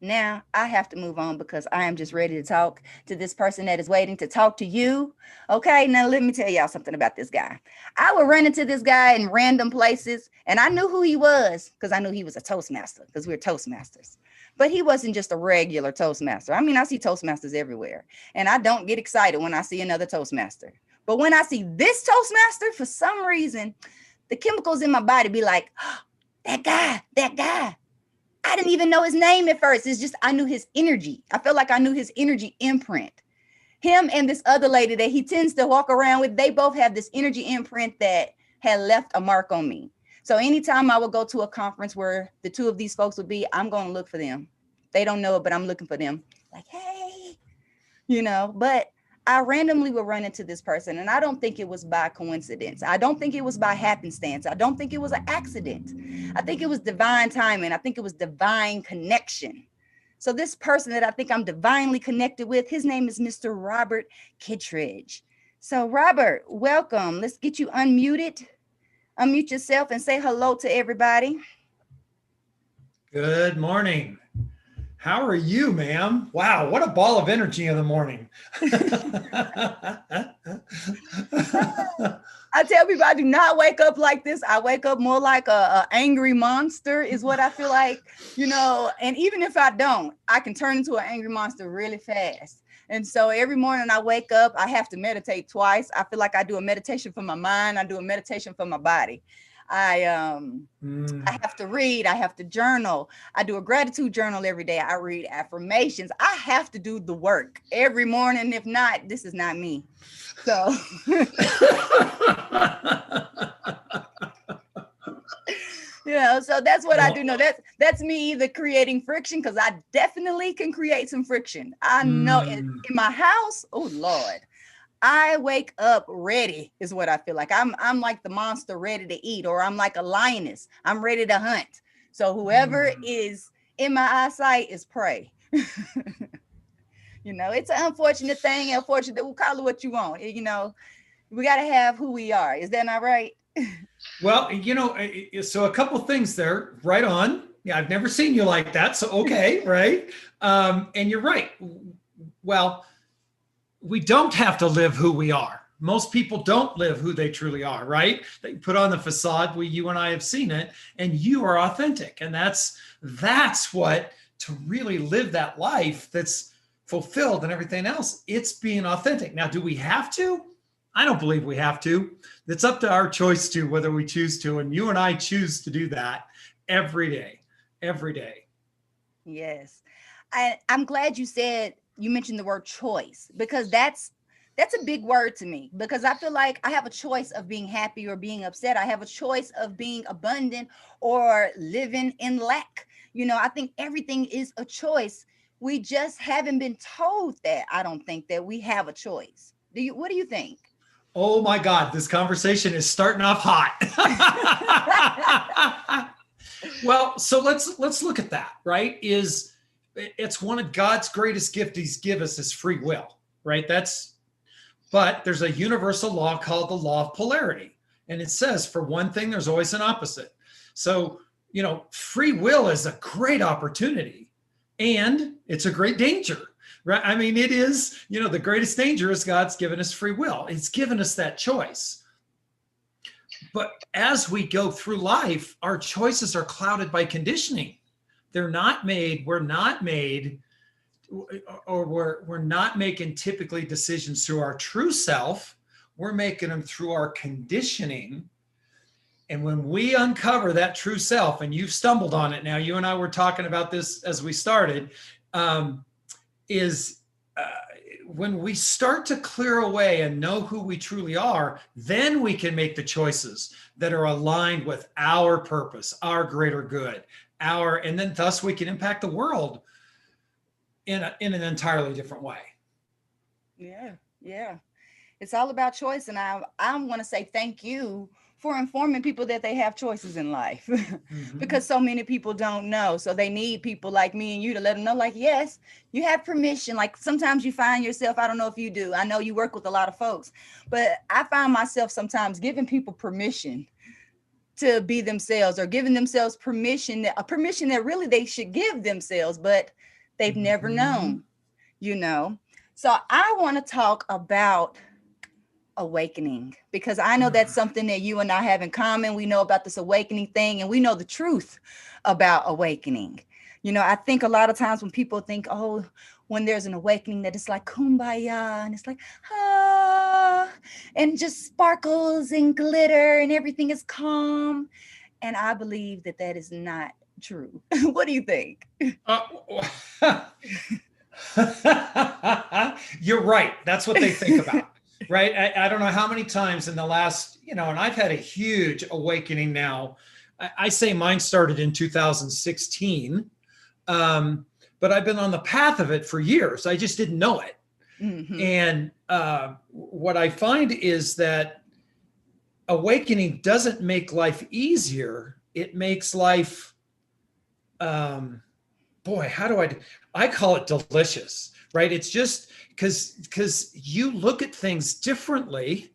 Now I have to move on because I am just ready to talk to this person that is waiting to talk to you. Okay, now let me tell y'all something about this guy. I would run into this guy in random places, and I knew who he was because I knew he was a Toastmaster because we're Toastmasters. But he wasn't just a regular Toastmaster. I mean, I see Toastmasters everywhere, and I don't get excited when I see another Toastmaster. But when I see this Toastmaster, for some reason, the chemicals in my body be like, oh, that guy. I didn't even know his name at first. It's just I knew his energy. I felt like I knew his energy imprint. Him and this other lady that he tends to walk around with, they both have this energy imprint that had left a mark on me. So anytime I would go to a conference where the two of these folks would be, I'm going to look for them. They don't know it, but I'm looking for them. Like, hey, but I randomly would run into this person, and I don't think it was by coincidence. I don't think it was by happenstance. I don't think it was an accident. I think it was divine timing. I think it was divine connection. So this person that I think I'm divinely connected with, his name is Mr. Robert Kittridge. So Robert, welcome. Let's get you unmuted. Unmute yourself and say hello to everybody. Good morning. How are you, ma'am? Wow, what a ball of energy in the morning. I tell people I do not wake up like this. I wake up more like a angry monster is what I feel like, and even if I don't, I can turn into an angry monster really fast. And so every morning I wake up, I have to meditate twice. I feel like I do a meditation for my mind. I do a meditation for my body. I have to read. I have to journal. I do a gratitude journal every day. I read affirmations. I have to do the work every morning. If not, this is not me. So, so that's what I do. No, that's me either creating friction, because I definitely can create some friction. I know in my house, oh Lord, I wake up ready is what I feel like. I'm like the monster ready to eat, or I'm like a lioness. I'm ready to hunt. So whoever is in my eyesight is prey. It's an unfortunate thing. Unfortunate, we'll call it what you want. We got to have who we are. Is that not right? Well, so a couple things there. Right on. Yeah, I've never seen you like that. So, okay, right. And you're right. Well, we don't have to live who we are. Most people don't live who they truly are, right? They put on the facade. You and I have seen it, and you are authentic. And that's what, to really live that life that's fulfilled and everything else, it's being authentic. Now, do we have to? I don't believe we have to. It's up to our choice to whether we choose to. And you and I choose to do that every day, every day. Yes. I'm glad you mentioned the word choice, because that's a big word to me, because I feel like I have a choice of being happy or being upset. I have a choice of being abundant or living in lack. I think everything is a choice. We just haven't been told that. I don't think that we have a choice. What do you think? Oh my God, this conversation is starting off hot. Well, so let's look at that, right? It's one of God's greatest gifts he's given us is free will, right? But there's a universal law called the law of polarity. And it says for one thing, there's always an opposite. So, free will is a great opportunity, and it's a great danger, right? I mean, it is, the greatest danger is God's given us free will. It's given us that choice. But as we go through life, our choices are clouded by conditioning. We're not making typically decisions through our true self. We're making them through our conditioning. And when we uncover that true self, and you've stumbled on it now, you and I were talking about this as we started, when we start to clear away and know who we truly are, then we can make the choices that are aligned with our purpose, our greater good, and then thus we can impact the world in an entirely different way. Yeah. It's all about choice. And I want to say thank you for informing people that they have choices in life, because so many people don't know. So they need people like me and you to let them know, like, yes, you have permission. Like sometimes you find yourself, I don't know if you do, I know you work with a lot of folks, but I find myself sometimes giving people permission to be themselves, or giving themselves permission, a permission that really they should give themselves, but they've never known, you know. So I want to talk about awakening, because I know that's something that you and I have in common. We know about this awakening thing, and we know the truth about awakening. You know, I think a lot of times when people think, oh, when there's an awakening, that it's like kumbaya, and it's like, ah, and just sparkles and glitter and everything is calm. And I believe that that is not true. What do you think? You're right. That's what they think about. Right. I don't know how many times in the last, and I've had a huge awakening now. I say mine started in 2016, but I've been on the path of it for years. I just didn't know it. Mm-hmm. And what I find is that awakening doesn't make life easier. It makes life, I call it delicious, right? It's just because you look at things differently.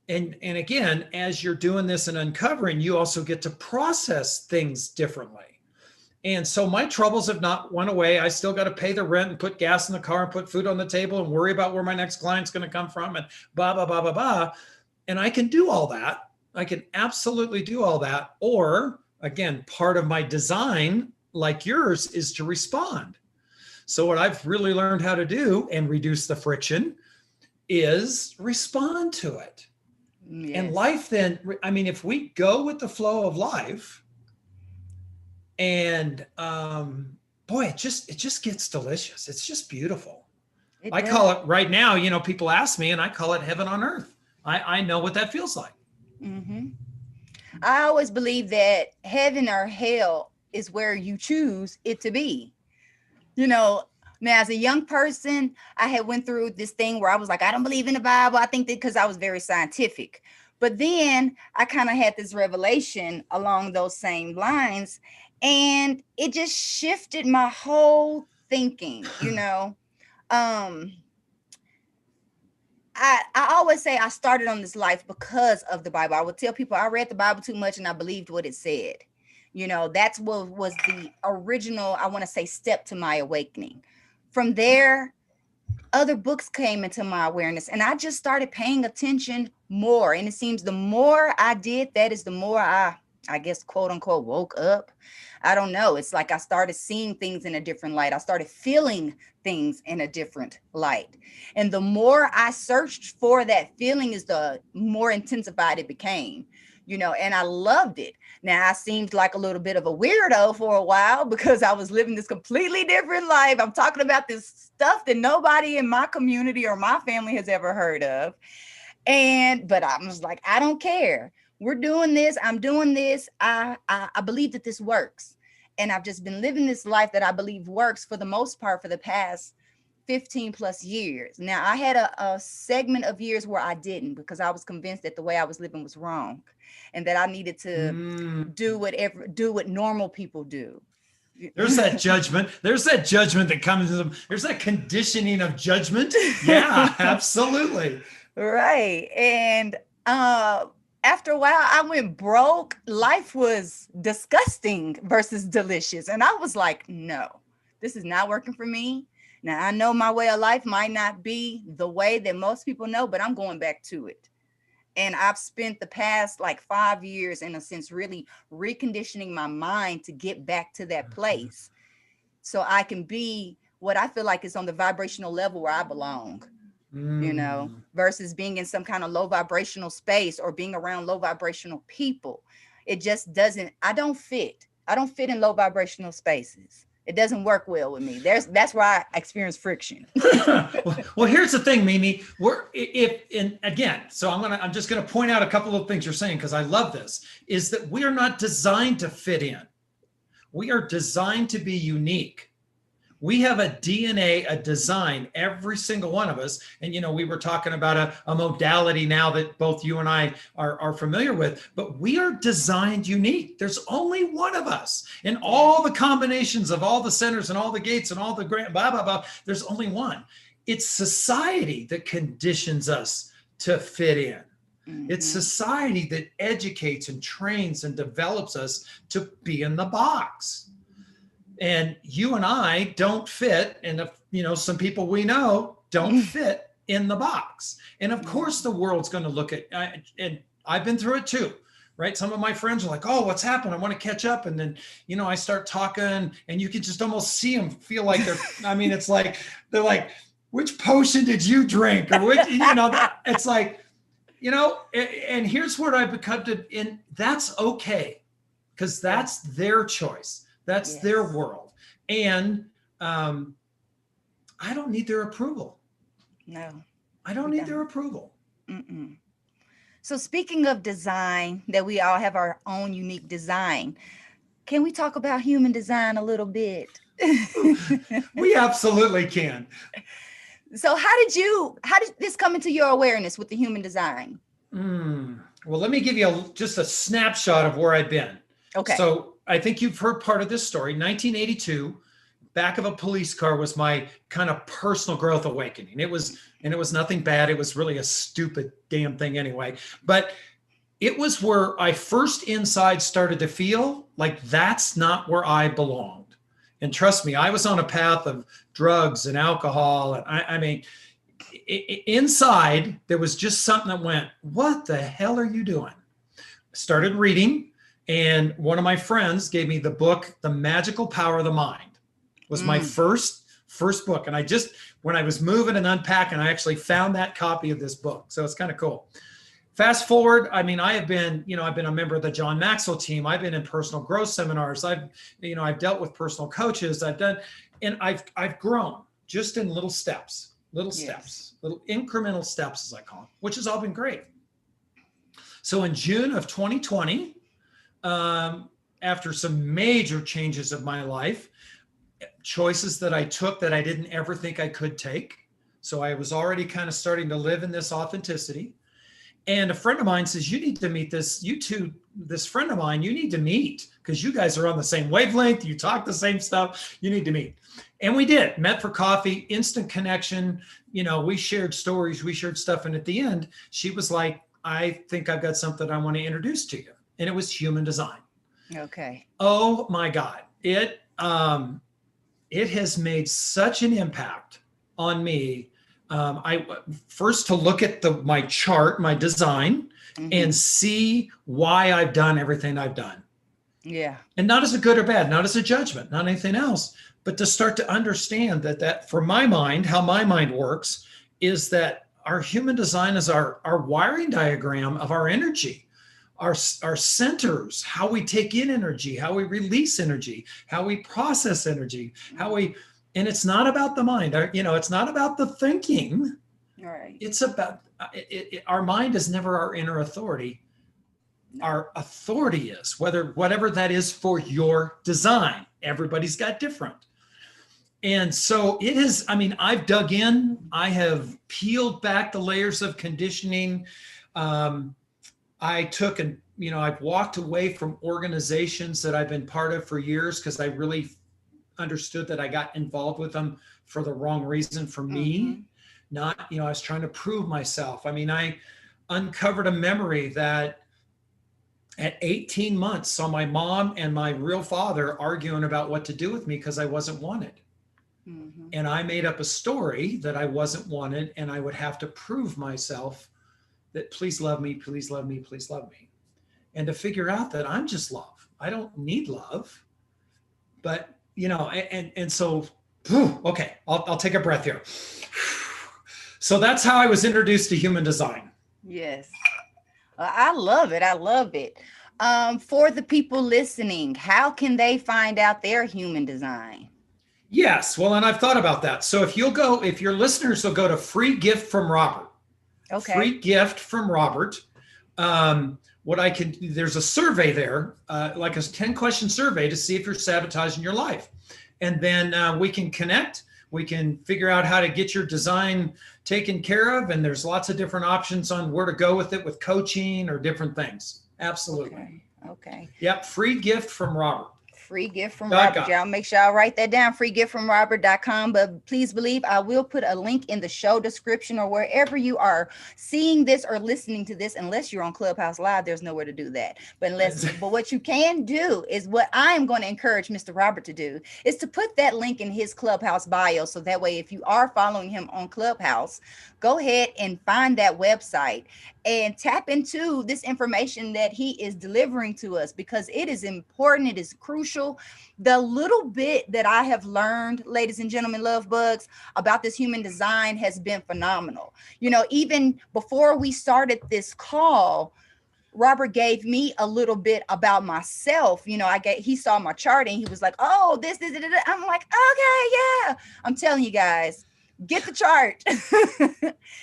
And again, as you're doing this and uncovering, you also get to process things differently. And so my troubles have not went away. I still got to pay the rent and put gas in the car and put food on the table and worry about where my next client's going to come from and blah, blah, blah, blah, blah. And I can do all that. I can absolutely do all that. Or again, part of my design, like yours, is to respond. So what I've really learned how to do and reduce the friction is respond to it. Yes. And life then, I mean, if we go with the flow of life, and it just gets delicious. It's just beautiful. I call it right now, people ask me, and I call it heaven on earth. I know what that feels like. Mm-hmm. I always believe that heaven or hell is where you choose it to be. Now as a young person, I had went through this thing where I was like, I don't believe in the Bible. I think that because I was very scientific. But then I kind of had this revelation along those same lines, and it just shifted my whole thinking, I always say I started on this life because of the Bible. I would tell people I read the Bible too much and I believed what it said. That's what was the original, I want to say, step to my awakening. From there, other books came into my awareness, and I just started paying attention more. And it seems the more I did that is the more I guess, quote unquote, woke up. I don't know. It's like I started seeing things in a different light. I started feeling things in a different light. And the more I searched for that feeling is the more intensified it became, and I loved it. Now I seemed like a little bit of a weirdo for a while because I was living this completely different life. I'm talking about this stuff that nobody in my community or my family has ever heard of. But I was like, I don't care. We're doing this. I'm doing this. I believe that this works. And I've just been living this life that I believe works for the most part for the past 15 plus years. Now, I had a segment of years where I didn't, because I was convinced that the way I was living was wrong and that I needed to do what normal people do. There's that judgment. There's that judgment that comes to them. There's that conditioning of judgment. Yeah, absolutely. Right. And after a while, I went broke. Life was disgusting versus delicious. And I was like, no, this is not working for me. Now, I know my way of life might not be the way that most people know, but I'm going back to it. And I've spent the past 5 years, in a sense, really reconditioning my mind to get back to that place so I can be what I feel like is on the vibrational level where I belong. Versus being in some kind of low vibrational space or being around low vibrational people. It just doesn't, I don't fit in low vibrational spaces. It doesn't work well with me. That's where I experience friction. well, here's the thing, Mimi. I'm just going to point out a couple of things you're saying, because I love this, is that we are not designed to fit in. We are designed to be unique. We have a DNA, a design, every single one of us. And, we were talking about a modality now that both you and I are familiar with, but we are designed unique. There's only one of us. In all the combinations of all the centers and all the gates and all the blah, blah, blah, there's only one. It's society that conditions us to fit in. It's Mm-hmm. society that educates and trains and develops us to be in the box. And you and I don't fit. And if, some people we know don't fit in the box. And of course the world's going to look at, and I've been through it too, right? Some of my friends are like, oh, what's happened? I want to catch up. And then, I start talking and you can just almost see them feel like it's like, they're like, which potion did you drink? Or which, it's like, and here's what I've become and that's okay. Because that's their choice. That's their world. And I don't need their approval. No. I don't need their approval. Mm-mm. So speaking of design, that we all have our own unique design, can we talk about human design a little bit? We absolutely can. So how did this come into your awareness with the human design? Well, let me give you just a snapshot of where I've been. Okay. So I think you've heard part of this story. 1982, back of a police car was my kind of personal growth awakening. It was nothing bad. It was really a stupid damn thing anyway. But it was where I first inside started to feel like that's not where I belonged. And trust me, I was on a path of drugs and alcohol. And inside, there was just something that went, what the hell are you doing? Started reading. And one of my friends gave me the book, The Magical Power of the Mind. It was my first book. And when I was moving and unpacking, I actually found that copy of this book. So it's kind of cool. Fast forward, I have been, I've been a member of the John Maxwell team. I've been in personal growth seminars. I've dealt with personal coaches. I've grown just in little steps, little incremental steps, as I call them, which has all been great. So in June of 2020, after some major changes of my life, choices that I took that I didn't ever think I could take. So I was already kind of starting to live in this authenticity. And a friend of mine says, you need to meet this friend of mine, you need to meet because you guys are on the same wavelength. You talk the same stuff. You need to meet. And we met for coffee, instant connection. We shared stories, we shared stuff. And at the end, she was like, I think I've got something I want to introduce to you. And it was human design. Okay. Oh my God. It has made such an impact on me. I first to look at my chart, my design, and see why I've done everything I've done. Yeah. And not as a good or bad, not as a judgment, not anything else, but to start to understand that for my mind, how my mind works is that our human design is our wiring diagram of our energy. Our centers, how we take in energy, how we release energy, how we process energy, and it's not about the mind, it's not about the thinking. Right. It's about our mind is never our inner authority. Our authority is whatever that is for your design. Everybody's got different. And so it is, I've dug in, I have peeled back the layers of conditioning. I took I've walked away from organizations that I've been part of for years because I really understood that I got involved with them for the wrong reason for me. Not, I was trying to prove myself. I uncovered a memory that at 18 months saw my mom and my real father arguing about what to do with me because I wasn't wanted. And I made up a story that I wasn't wanted and I would have to prove myself that please love me, please love me, please love me. And to figure out that I'm just love. I don't need love. But, and so, okay, I'll take a breath here. So that's how I was introduced to human design. Yes. I love it. I love it. For the people listening, how can they find out their human design? Yes. Well, and I've thought about that. So if your listeners will go to Free Gift from Robert. Okay. Free Gift from Robert. There's a survey there, like a 10-question survey to see if you're sabotaging your life. And then we can connect. We can figure out how to get your design taken care of. And there's lots of different options on where to go with it with coaching or different things. Absolutely. Okay. Yep. Free Gift from Robert. Free gift from Robert. .com. Y'all make sure y'all write that down. Freegiftfromrobert.com. But please believe I will put a link in the show description or wherever you are seeing this or listening to this. Unless you're on Clubhouse Live, there's nowhere to do that. But what you can do is what I am going to encourage Mr. Robert to do is to put that link in his Clubhouse bio. So that way, if you are following him on Clubhouse, go ahead and find that website and tap into this information that he is delivering to us, because it is important. It is crucial. The little bit that I have learned, ladies and gentlemen, love bugs, about this human design has been phenomenal. You know, even before we started this call, Robert gave me a little bit about myself. You know, he saw my chart and he was like, oh, this. I'm like, okay, yeah. I'm telling you guys, get the chart.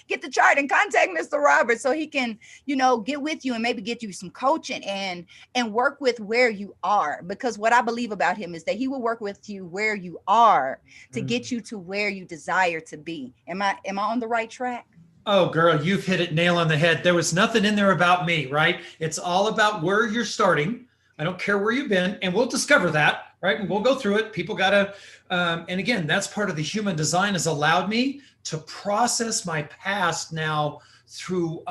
Get the chart and contact Mr. Robert so he can, you know, get with you and maybe get you some coaching and work with where you are. Because what I believe about him is that he will work with you where you are to get you to where you desire to be. Am I on the right track? Oh, girl, you've hit it nail on the head. There was nothing in there about me, right? It's all about where you're starting. I don't care where you've been, and we'll discover that, right? And we'll go through it. People got to, and again, that's part of the human design, has allowed me to process my past now through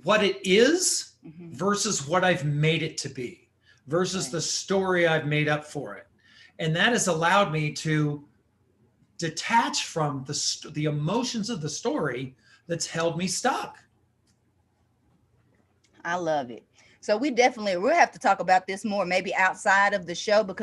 what it is versus what I've made it to be, versus the story I've made up for it. And that has allowed me to detach from the emotions of the story that's held me stuck. I love it. So we'll have to talk about this more, maybe outside of the show, because